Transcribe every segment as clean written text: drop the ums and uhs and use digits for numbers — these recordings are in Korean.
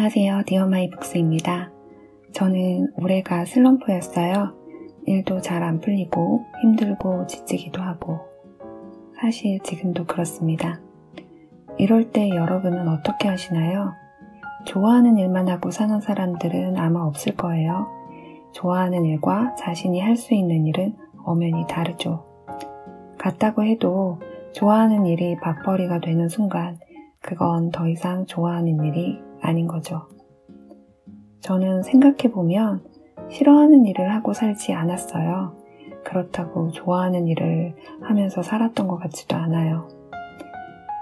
안녕하세요. 디어마이북스입니다. 저는 올해가 슬럼프였어요. 일도 잘 안 풀리고 힘들고 지치기도 하고 사실 지금도 그렇습니다. 이럴 때 여러분은 어떻게 하시나요? 좋아하는 일만 하고 사는 사람들은 아마 없을 거예요. 좋아하는 일과 자신이 할 수 있는 일은 엄연히 다르죠. 같다고 해도 좋아하는 일이 밥벌이가 되는 순간 그건 더 이상 좋아하는 일이 아닌 거죠. 저는 생각해보면 싫어하는 일을 하고 살지 않았어요. 그렇다고 좋아하는 일을 하면서 살았던 것 같지도 않아요.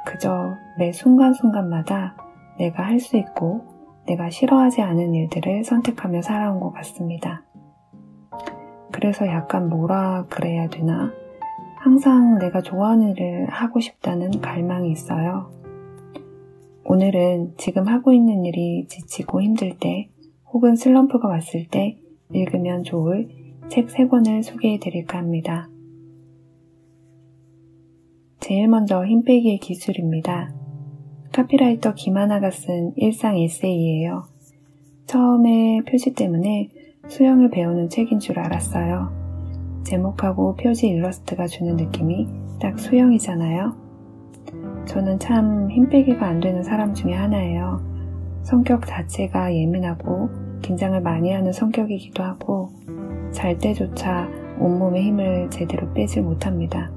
그저 매 순간순간마다 내가 할 수 있고 내가 싫어하지 않은 일들을 선택하며 살아온 것 같습니다. 그래서 약간 뭐라 그래야 되나? 항상 내가 좋아하는 일을 하고 싶다는 갈망이 있어요. 오늘은 지금 하고 있는 일이 지치고 힘들 때 혹은 슬럼프가 왔을 때 읽으면 좋을 책 3권을 소개해 드릴까 합니다. 제일 먼저 힘 빼기의 기술입니다. 카피라이터 김하나가 쓴 일상 에세이예요. 처음에 표지 때문에 수영을 배우는 책인 줄 알았어요. 제목하고 표지 일러스트가 주는 느낌이 딱 수영이잖아요. 저는 참 힘 빼기가 안 되는 사람 중에 하나예요. 성격 자체가 예민하고 긴장을 많이 하는 성격이기도 하고 잘 때조차 온몸의 힘을 제대로 빼질 못합니다.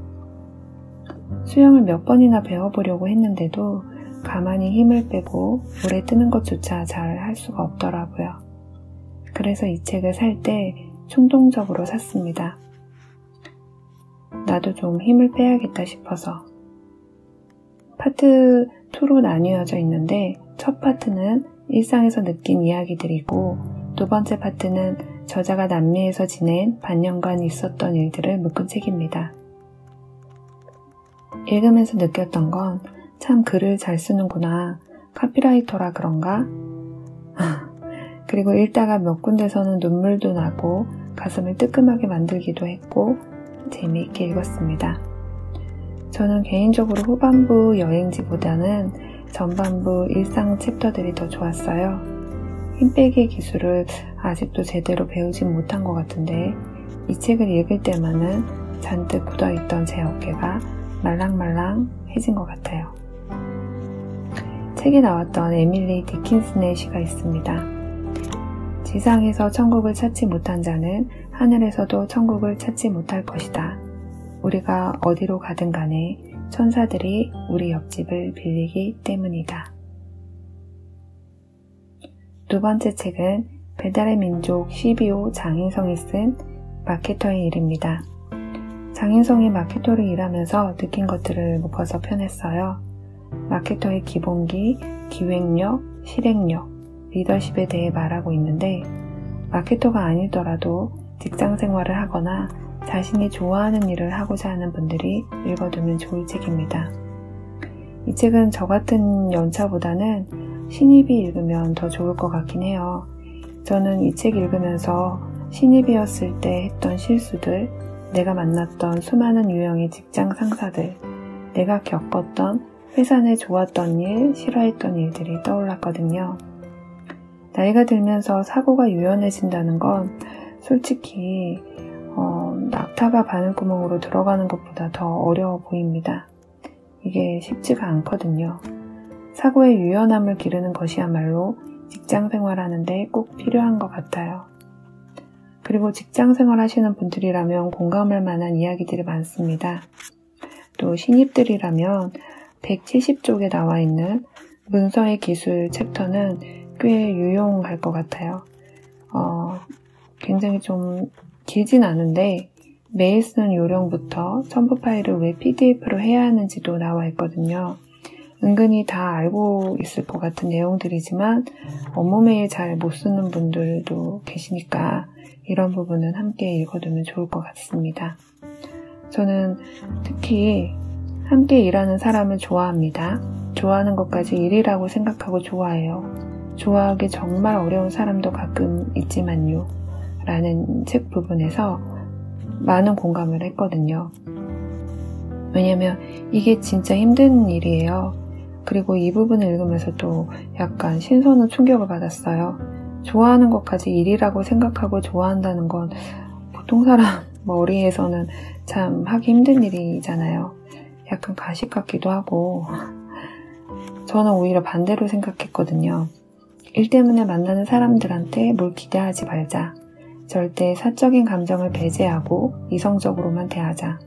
수영을 몇 번이나 배워보려고 했는데도 가만히 힘을 빼고 물에 뜨는 것조차 잘 할 수가 없더라고요. 그래서 이 책을 살 때 충동적으로 샀습니다. 나도 좀 힘을 빼야겠다 싶어서. 파트 2로 나뉘어져 있는데 첫 파트는 일상에서 느낀 이야기들이고 두 번째 파트는 저자가 남미에서 지낸 반년간 있었던 일들을 묶은 책입니다. 읽으면서 느꼈던 건 참 글을 잘 쓰는구나. 카피라이터라 그런가? 그리고 읽다가 몇 군데서는 눈물도 나고 가슴을 뜨끔하게 만들기도 했고 재미있게 읽었습니다. 저는 개인적으로 후반부 여행지보다는 전반부 일상 챕터들이 더 좋았어요. 힘 빼기의 기술을 아직도 제대로 배우진 못한 것 같은데 이 책을 읽을 때만은 잔뜩 굳어있던 제 어깨가 말랑말랑해진 것 같아요. 책에 나왔던 에밀리 디킨슨의 시가 있습니다. 지상에서 천국을 찾지 못한 자는 하늘에서도 천국을 찾지 못할 것이다. 우리가 어디로 가든 간에 천사들이 우리 옆집을 빌리기 때문이다. 두 번째 책은 배달의 민족 CBO 장인성이 쓴 마케터의 일입니다. 장인성이 마케터를 일하면서 느낀 것들을 묶어서 펴냈어요. 마케터의 기본기, 기획력, 실행력, 리더십에 대해 말하고 있는데 마케터가 아니더라도 직장 생활을 하거나 자신이 좋아하는 일을 하고자 하는 분들이 읽어두면 좋을 책입니다. 이 책은 저 같은 연차보다는 신입이 읽으면 더 좋을 것 같긴 해요. 저는 이 책 읽으면서 신입이었을 때 했던 실수들, 내가 만났던 수많은 유형의 직장 상사들, 내가 겪었던 회사 내 좋았던 일, 싫어했던 일들이 떠올랐거든요. 나이가 들면서 사고가 유연해진다는 건 솔직히 낙타가 바늘구멍으로 들어가는 것보다 더 어려워 보입니다. 이게 쉽지가 않거든요. 사고의 유연함을 기르는 것이야말로 직장 생활하는데 꼭 필요한 것 같아요. 그리고 직장 생활 하시는 분들이라면 공감할 만한 이야기들이 많습니다. 또 신입들이라면 170쪽에 나와 있는 문서의 기술 챕터는 꽤 유용할 것 같아요. 굉장히 좀 길진 않은데 매일 쓰는 요령부터 첨부 파일을 왜 PDF로 해야 하는지도 나와 있거든요. 은근히 다 알고 있을 것 같은 내용들이지만 업무 메일 잘 못 쓰는 분들도 계시니까 이런 부분은 함께 읽어두면 좋을 것 같습니다. 저는 특히 함께 일하는 사람을 좋아합니다. 좋아하는 것까지 일이라고 생각하고 좋아해요. 좋아하기 정말 어려운 사람도 가끔 있지만요. 라는 책 부분에서 많은 공감을 했거든요. 왜냐면 이게 진짜 힘든 일이에요. 그리고 이 부분을 읽으면서 또 약간 신선한 충격을 받았어요. 좋아하는 것까지 일이라고 생각하고 좋아한다는 건 보통 사람 머리에서는 참 하기 힘든 일이잖아요. 약간 가식 같기도 하고 저는 오히려 반대로 생각했거든요. 일 때문에 만나는 사람들한테 뭘 기대하지 말자. 절대 사적인 감정을 배제하고 이성적으로만 대하자.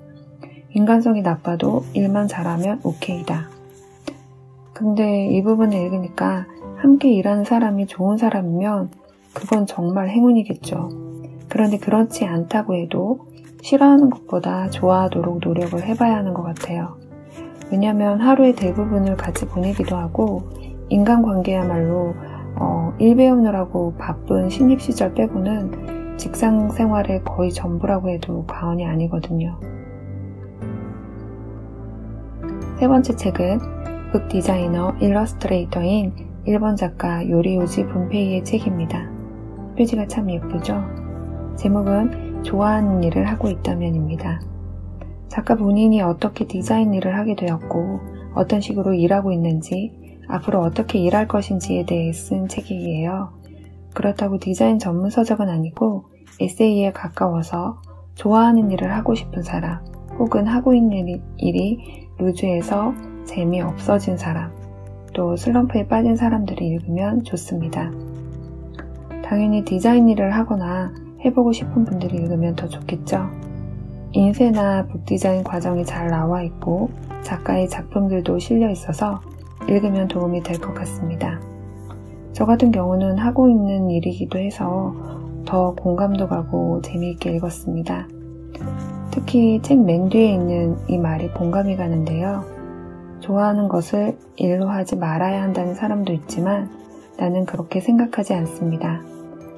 인간성이 나빠도 일만 잘하면 오케이다. 근데 이 부분을 읽으니까 함께 일하는 사람이 좋은 사람이면 그건 정말 행운이겠죠. 그런데 그렇지 않다고 해도 싫어하는 것보다 좋아하도록 노력을 해봐야 하는 것 같아요. 왜냐면 하루의 대부분을 같이 보내기도 하고 인간관계야말로 일 배우느라고 바쁜 신입 시절 빼고는 직장 생활의 거의 전부라고 해도 과언이 아니거든요. 세 번째 책은 북 디자이너 일러스트레이터인 일본 작가 요리우지 분페이의 책입니다. 표지가 참 예쁘죠? 제목은 좋아하는 일을 하고 있다면입니다. 작가 본인이 어떻게 디자인 일을 하게 되었고 어떤 식으로 일하고 있는지 앞으로 어떻게 일할 것인지에 대해 쓴 책이에요. 그렇다고 디자인 전문 서적은 아니고 에세이에 가까워서 좋아하는 일을 하고 싶은 사람 혹은 하고 있는 일이 루즈해서 재미없어진 사람 또 슬럼프에 빠진 사람들이 읽으면 좋습니다. 당연히 디자인 일을 하거나 해보고 싶은 분들이 읽으면 더 좋겠죠. 인쇄나 북디자인 과정이 잘 나와 있고 작가의 작품들도 실려 있어서 읽으면 도움이 될 것 같습니다. 저 같은 경우는 하고 있는 일이기도 해서 더 공감도 가고 재미있게 읽었습니다. 특히 책 맨 뒤에 있는 이 말이 공감이 가는데요. 좋아하는 것을 일로 하지 말아야 한다는 사람도 있지만 나는 그렇게 생각하지 않습니다.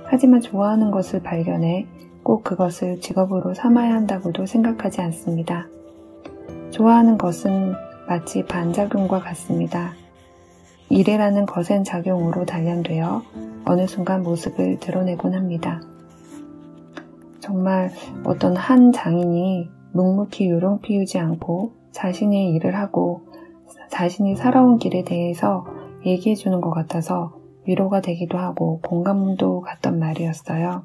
하지만 좋아하는 것을 발견해 꼭 그것을 직업으로 삼아야 한다고도 생각하지 않습니다. 좋아하는 것은 마치 반작용과 같습니다. 일이라는 거센 작용으로 단련되어 어느 순간 모습을 드러내곤 합니다. 정말 어떤 한 장인이 묵묵히 요령 피우지 않고 자신의 일을 하고 자신이 살아온 길에 대해서 얘기해 주는 것 같아서 위로가 되기도 하고 공감도 갔던 말이었어요.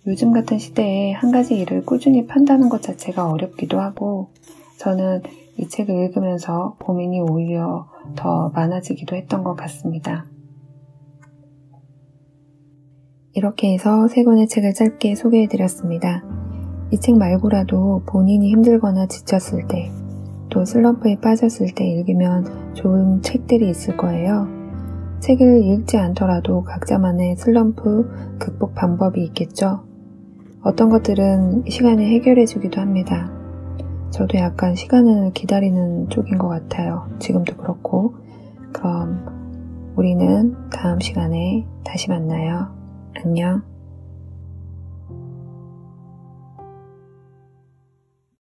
요즘 같은 시대에 한 가지 일을 꾸준히 판다는 것 자체가 어렵기도 하고 저는 이 책을 읽으면서 고민이 오히려 더 많아지기도 했던 것 같습니다. 이렇게 해서 세 권의 책을 짧게 소개해드렸습니다. 이 책 말고라도 본인이 힘들거나 지쳤을 때, 또 슬럼프에 빠졌을 때 읽으면 좋은 책들이 있을 거예요. 책을 읽지 않더라도 각자만의 슬럼프 극복 방법이 있겠죠. 어떤 것들은 시간이 해결해주기도 합니다. 저도 약간 시간을 기다리는 쪽인 것 같아요. 지금도 그렇고. 그럼 우리는 다음 시간에 다시 만나요. 안녕.